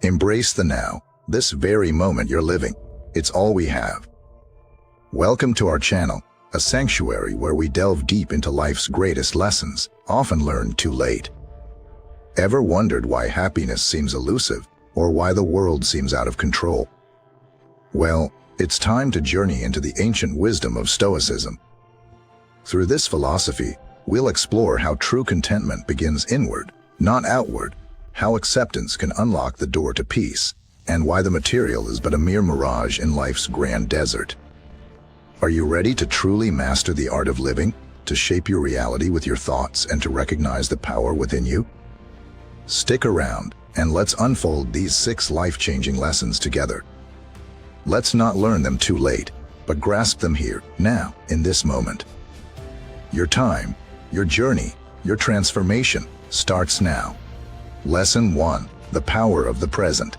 Embrace the now, this very moment you're living. It's all we have. Welcome to our channel, a sanctuary where we delve deep into life's greatest lessons, often learned too late. Ever wondered why happiness seems elusive, or why the world seems out of control? Well, it's time to journey into the ancient wisdom of Stoicism. Through this philosophy, we'll explore how true contentment begins inward, not outward, how acceptance can unlock the door to peace, and why the material is but a mere mirage in life's grand desert. Are you ready to truly master the art of living, to shape your reality with your thoughts, and to recognize the power within you? Stick around, and let's unfold these 6 life-changing lessons together. Let's not learn them too late, but grasp them here, now, in this moment. Your time, your journey, your transformation starts now. Lesson 1: The power of the present.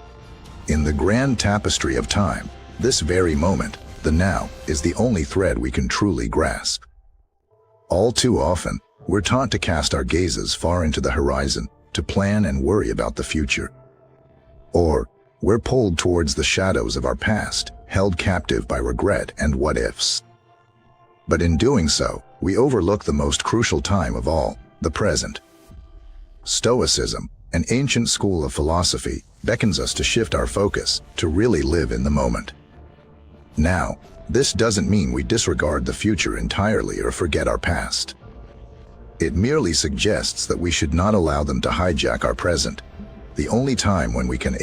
In the grand tapestry of time, this very moment, the now, is the only thread we can truly grasp. All too often, we're taught to cast our gazes far into the horizon, to plan and worry about the future. Or, we're pulled towards the shadows of our past, held captive by regret and what-ifs. But in doing so, we overlook the most crucial time of all, the present. Stoicism, an ancient school of philosophy, beckons us to shift our focus, to really live in the moment. Now, this doesn't mean we disregard the future entirely or forget our past. It merely suggests that we should not allow them to hijack our present, the only time when we can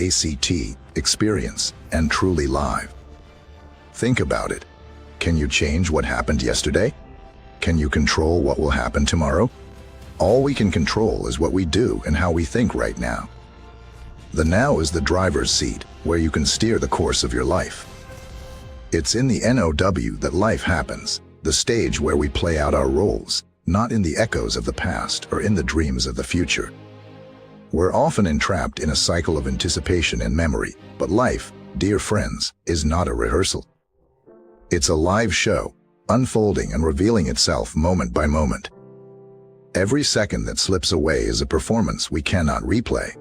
experience, and truly live. Think about it. Can you change what happened yesterday? Can you control what will happen tomorrow? All we can control is what we do and how we think right now. The now is the driver's seat, where you can steer the course of your life. It's in the NOW that life happens, the stage where we play out our roles, not in the echoes of the past or in the dreams of the future. We're often entrapped in a cycle of anticipation and memory, but life, dear friends, is not a rehearsal. It's a live show, unfolding and revealing itself moment by moment. Every second that slips away is a performance we cannot replay.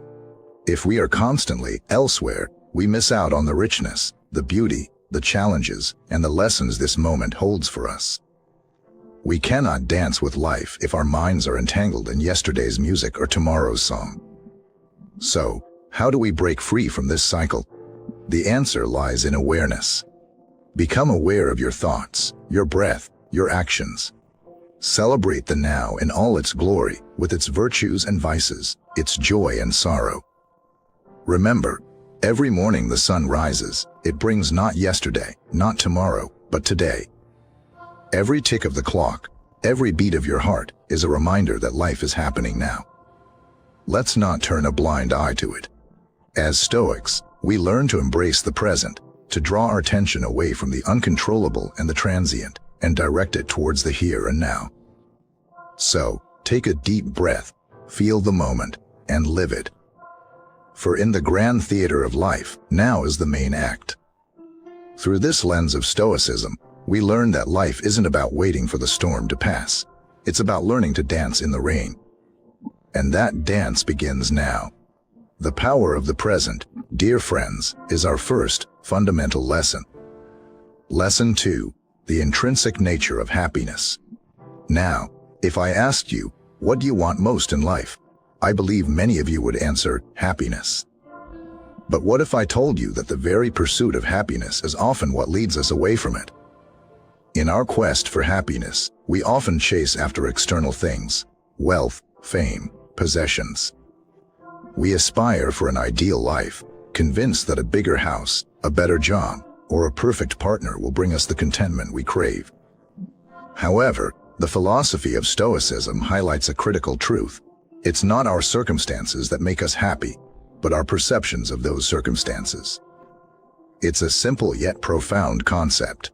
If we are constantly elsewhere, we miss out on the richness, the beauty, the challenges, and the lessons this moment holds for us. We cannot dance with life if our minds are entangled in yesterday's music or tomorrow's song. So, how do we break free from this cycle? The answer lies in awareness. Become aware of your thoughts, your breath, your actions. Celebrate the now in all its glory, with its virtues and vices, its joy and sorrow. Remember, every morning the sun rises, it brings not yesterday, not tomorrow, but today. Every tick of the clock, every beat of your heart, is a reminder that life is happening now. Let's not turn a blind eye to it. As Stoics, we learn to embrace the present, to draw our attention away from the uncontrollable and the transient, and direct it towards the here and now. So, take a deep breath, feel the moment, and live it. For in the grand theater of life, now is the main act. Through this lens of Stoicism, we learn that life isn't about waiting for the storm to pass. It's about learning to dance in the rain. And that dance begins now. The power of the present, dear friends, is our first, fundamental lesson. Lesson 2: The intrinsic nature of happiness. Now, if I asked you, what do you want most in life? I believe many of you would answer, happiness. But what if I told you that the very pursuit of happiness is often what leads us away from it? In our quest for happiness, we often chase after external things: wealth, fame, possessions. We aspire for an ideal life, convinced that a bigger house, a better job, or a perfect partner will bring us the contentment we crave. However, the philosophy of Stoicism highlights a critical truth. It's not our circumstances that make us happy, but our perceptions of those circumstances. It's a simple yet profound concept.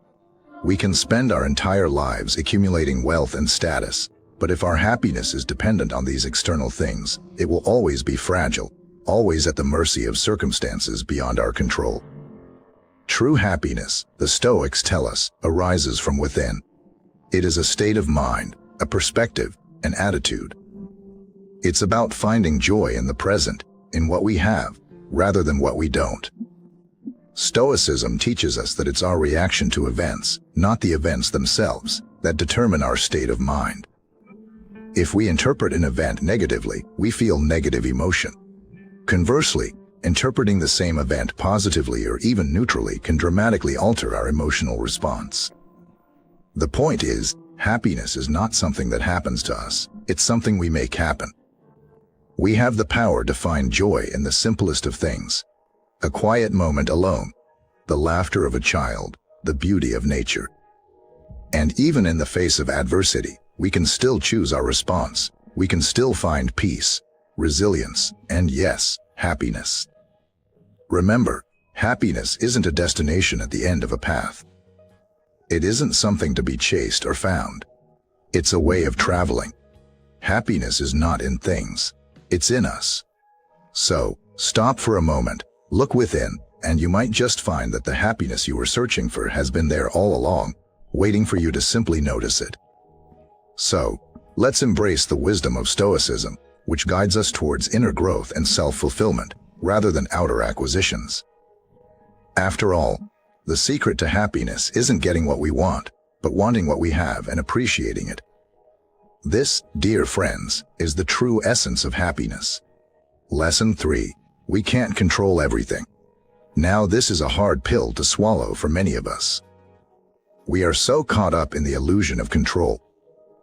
We can spend our entire lives accumulating wealth and status, but if our happiness is dependent on these external things, it will always be fragile, always at the mercy of circumstances beyond our control. True happiness, the Stoics tell us, arises from within. It is a state of mind, a perspective, an attitude. It's about finding joy in the present, in what we have, rather than what we don't. Stoicism teaches us that it's our reaction to events, not the events themselves, that determine our state of mind. If we interpret an event negatively, we feel negative emotion. Conversely, interpreting the same event positively or even neutrally can dramatically alter our emotional response. The point is, happiness is not something that happens to us, it's something we make happen. We have the power to find joy in the simplest of things. A quiet moment alone, the laughter of a child, the beauty of nature. And even in the face of adversity, we can still choose our response. We can still find peace, resilience, and yes, happiness. Remember, happiness isn't a destination at the end of a path. It isn't something to be chased or found. It's a way of traveling. Happiness is not in things. It's in us. So, stop for a moment, look within, and you might just find that the happiness you were searching for has been there all along, waiting for you to simply notice it. So, let's embrace the wisdom of Stoicism, which guides us towards inner growth and self-fulfillment, rather than outer acquisitions. After all, the secret to happiness isn't getting what we want, but wanting what we have and appreciating it. This, dear friends, is the true essence of happiness. Lesson 3. We can't control everything. Now this is a hard pill to swallow for many of us. We are so caught up in the illusion of control.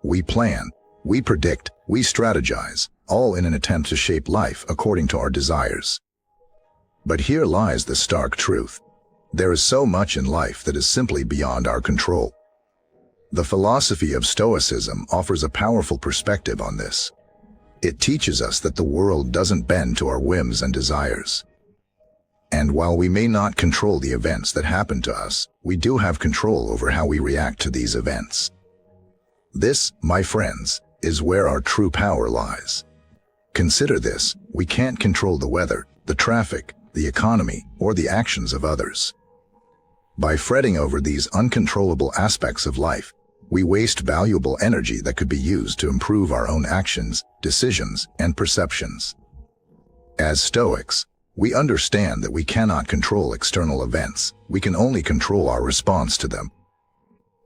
We plan, we predict, we strategize, all in an attempt to shape life according to our desires. But here lies the stark truth. There is so much in life that is simply beyond our control. The philosophy of Stoicism offers a powerful perspective on this. It teaches us that the world doesn't bend to our whims and desires. And while we may not control the events that happen to us, we do have control over how we react to these events. This, my friends, is where our true power lies. Consider this: we can't control the weather, the traffic, the economy, or the actions of others. By fretting over these uncontrollable aspects of life, we waste valuable energy that could be used to improve our own actions, decisions, and perceptions. As Stoics, we understand that we cannot control external events, we can only control our response to them.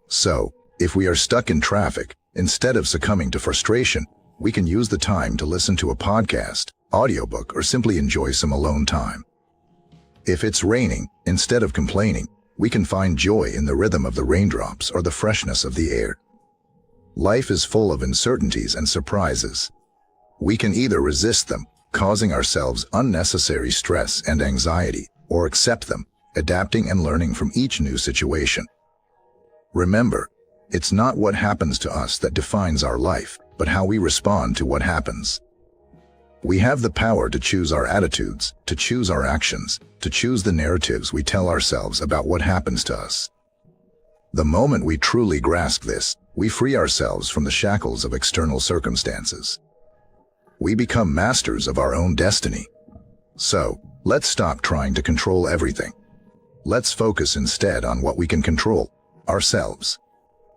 So, if we are stuck in traffic, instead of succumbing to frustration, we can use the time to listen to a podcast, audiobook, or simply enjoy some alone time. If it's raining, instead of complaining, we can find joy in the rhythm of the raindrops or the freshness of the air. Life is full of uncertainties and surprises. We can either resist them, causing ourselves unnecessary stress and anxiety, or accept them, adapting and learning from each new situation. Remember, it's not what happens to us that defines our life, but how we respond to what happens. We have the power to choose our attitudes, to choose our actions, to choose the narratives we tell ourselves about what happens to us. The moment we truly grasp this, we free ourselves from the shackles of external circumstances. We become masters of our own destiny. So, let's stop trying to control everything. Let's focus instead on what we can control: ourselves,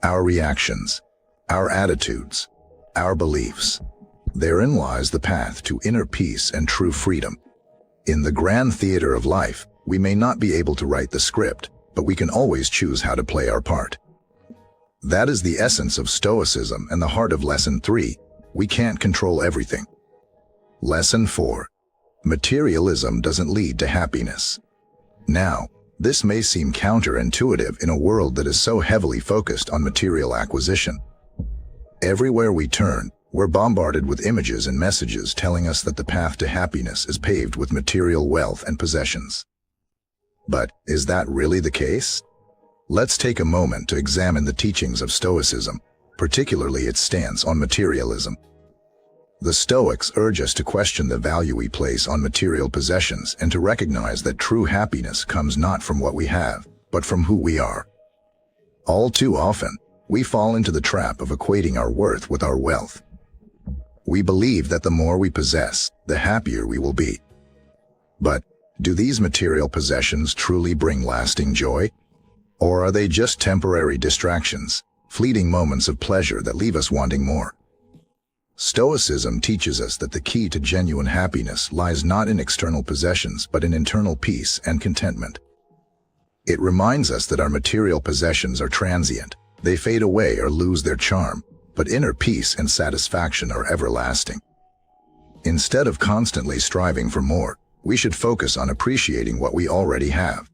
our reactions, our attitudes, our beliefs. Therein lies the path to inner peace and true freedom. In the grand theater of life, we may not be able to write the script, but we can always choose how to play our part. That is the essence of Stoicism and the heart of Lesson 3. We can't control everything. Lesson 4. Materialism doesn't lead to happiness. Now, this may seem counterintuitive in a world that is so heavily focused on material acquisition. Everywhere we turn, we're bombarded with images and messages telling us that the path to happiness is paved with material wealth and possessions. But is that really the case? Let's take a moment to examine the teachings of Stoicism, particularly its stance on materialism. The Stoics urge us to question the value we place on material possessions and to recognize that true happiness comes not from what we have, but from who we are. All too often, we fall into the trap of equating our worth with our wealth. We believe that the more we possess, the happier we will be. But, do these material possessions truly bring lasting joy? Or are they just temporary distractions, fleeting moments of pleasure that leave us wanting more? Stoicism teaches us that the key to genuine happiness lies not in external possessions but in internal peace and contentment. It reminds us that our material possessions are transient, they fade away or lose their charm, but inner peace and satisfaction are everlasting. Instead of constantly striving for more, we should focus on appreciating what we already have.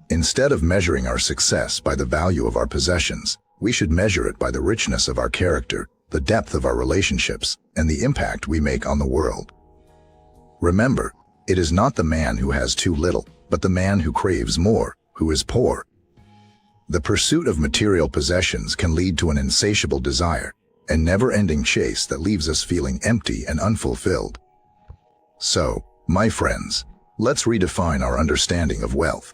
Instead of measuring our success by the value of our possessions, we should measure it by the richness of our character, the depth of our relationships, and the impact we make on the world. Remember, it is not the man who has too little, but the man who craves more, who is poor. The pursuit of material possessions can lead to an insatiable desire, a never-ending chase that leaves us feeling empty and unfulfilled. So, my friends, let's redefine our understanding of wealth.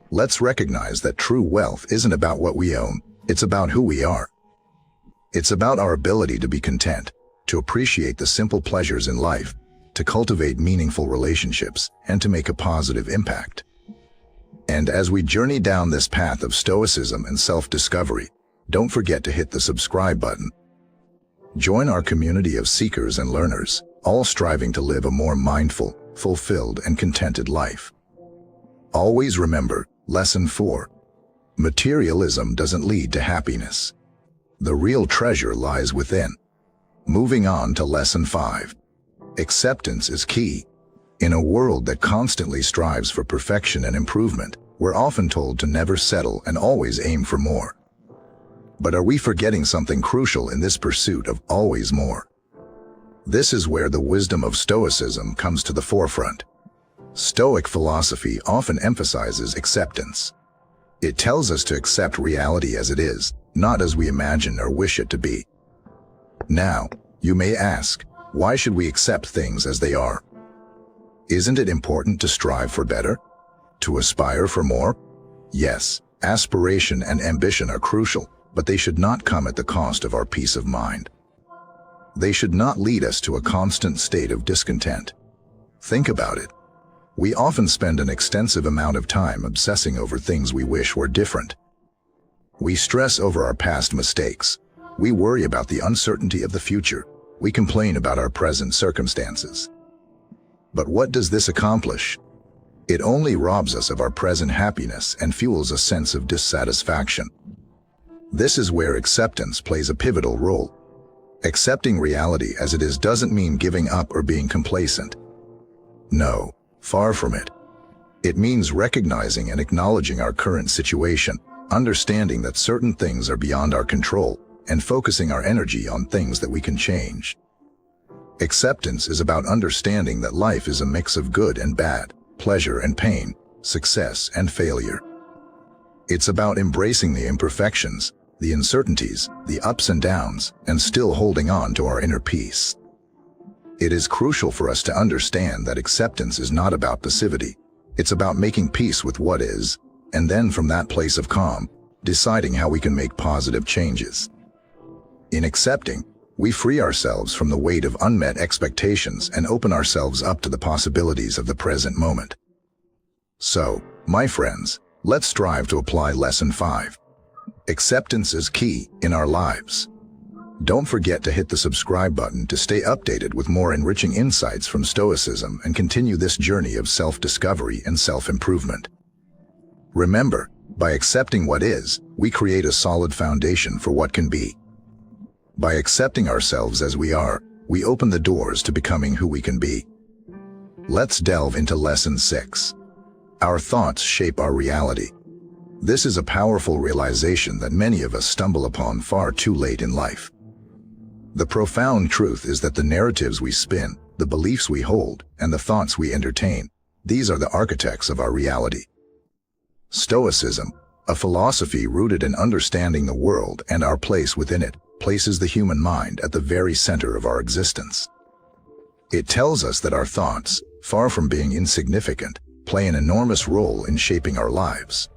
Let's recognize that true wealth isn't about what we own, it's about who we are. It's about our ability to be content, to appreciate the simple pleasures in life, to cultivate meaningful relationships, and to make a positive impact. And as we journey down this path of stoicism and self-discovery, don't forget to hit the subscribe button. Join our community of seekers and learners, all striving to live a more mindful, fulfilled, and contented life. Always remember, Lesson 4. Materialism doesn't lead to happiness. The real treasure lies within. Moving on to Lesson 5. Acceptance is key. In a world that constantly strives for perfection and improvement, we're often told to never settle and always aim for more. But are we forgetting something crucial in this pursuit of always more? This is where the wisdom of Stoicism comes to the forefront. Stoic philosophy often emphasizes acceptance. It tells us to accept reality as it is, not as we imagine or wish it to be. Now, you may ask, why should we accept things as they are? Isn't it important to strive for better? To aspire for more? Yes, aspiration and ambition are crucial, but they should not come at the cost of our peace of mind. They should not lead us to a constant state of discontent. Think about it. We often spend an extensive amount of time obsessing over things we wish were different. We stress over our past mistakes. We worry about the uncertainty of the future. We complain about our present circumstances. But what does this accomplish? It only robs us of our present happiness and fuels a sense of dissatisfaction. This is where acceptance plays a pivotal role. Accepting reality as it is doesn't mean giving up or being complacent. No, far from it. It means recognizing and acknowledging our current situation, understanding that certain things are beyond our control, and focusing our energy on things that we can change. Acceptance is about understanding that life is a mix of good and bad, pleasure and pain, success and failure. It's about embracing the imperfections, the uncertainties, the ups and downs, and still holding on to our inner peace. It is crucial for us to understand that acceptance is not about passivity. It's about making peace with what is, and then from that place of calm, deciding how we can make positive changes. In accepting, we free ourselves from the weight of unmet expectations and open ourselves up to the possibilities of the present moment. So, my friends, let's strive to apply Lesson 5. Acceptance is key in our lives. Don't forget to hit the subscribe button to stay updated with more enriching insights from Stoicism and continue this journey of self-discovery and self-improvement. Remember, by accepting what is, we create a solid foundation for what can be. By accepting ourselves as we are, we open the doors to becoming who we can be. Let's delve into Lesson 6. Our thoughts shape our reality. This is a powerful realization that many of us stumble upon far too late in life. The profound truth is that the narratives we spin, the beliefs we hold, and the thoughts we entertain, these are the architects of our reality. Stoicism, a philosophy rooted in understanding the world and our place within it, places the human mind at the very center of our existence. It tells us that our thoughts, far from being insignificant, play an enormous role in shaping our lives.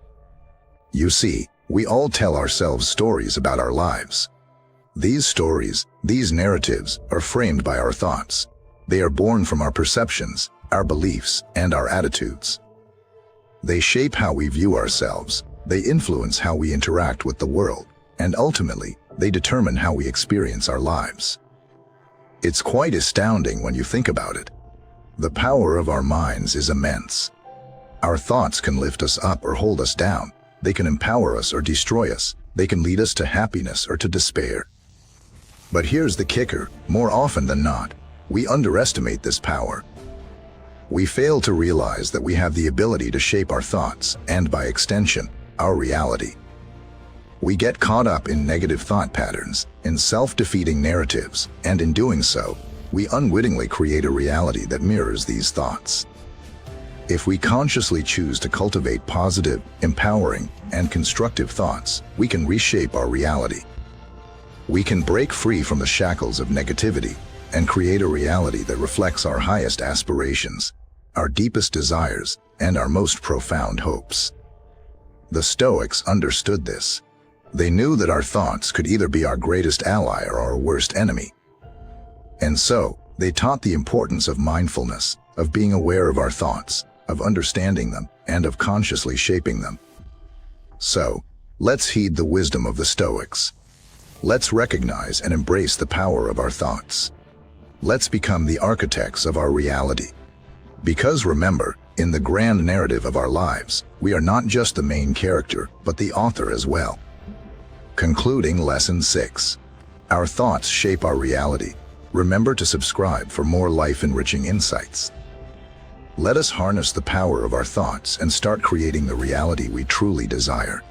You see, we all tell ourselves stories about our lives. These stories, these narratives, are framed by our thoughts. They are born from our perceptions, our beliefs, and our attitudes. They shape how we view ourselves, they influence how we interact with the world, and ultimately, they determine how we experience our lives. It's quite astounding when you think about it. The power of our minds is immense. Our thoughts can lift us up or hold us down. They can empower us or destroy us. They can lead us to happiness or to despair. But here's the kicker: more often than not, we underestimate this power. We fail to realize that we have the ability to shape our thoughts and, by extension, our reality. We get caught up in negative thought patterns, in self-defeating narratives, and in doing so, we unwittingly create a reality that mirrors these thoughts. If we consciously choose to cultivate positive, empowering, and constructive thoughts, we can reshape our reality. We can break free from the shackles of negativity and create a reality that reflects our highest aspirations, our deepest desires, and our most profound hopes. The Stoics understood this. They knew that our thoughts could either be our greatest ally or our worst enemy. And so, they taught the importance of mindfulness, of being aware of our thoughts, of understanding them, and of consciously shaping them. So, let's heed the wisdom of the Stoics. Let's recognize and embrace the power of our thoughts. Let's become the architects of our reality. Because remember, in the grand narrative of our lives, we are not just the main character, but the author as well. Concluding Lesson 6. Our thoughts shape our reality. Remember to subscribe for more life-enriching insights. Let us harness the power of our thoughts and start creating the reality we truly desire.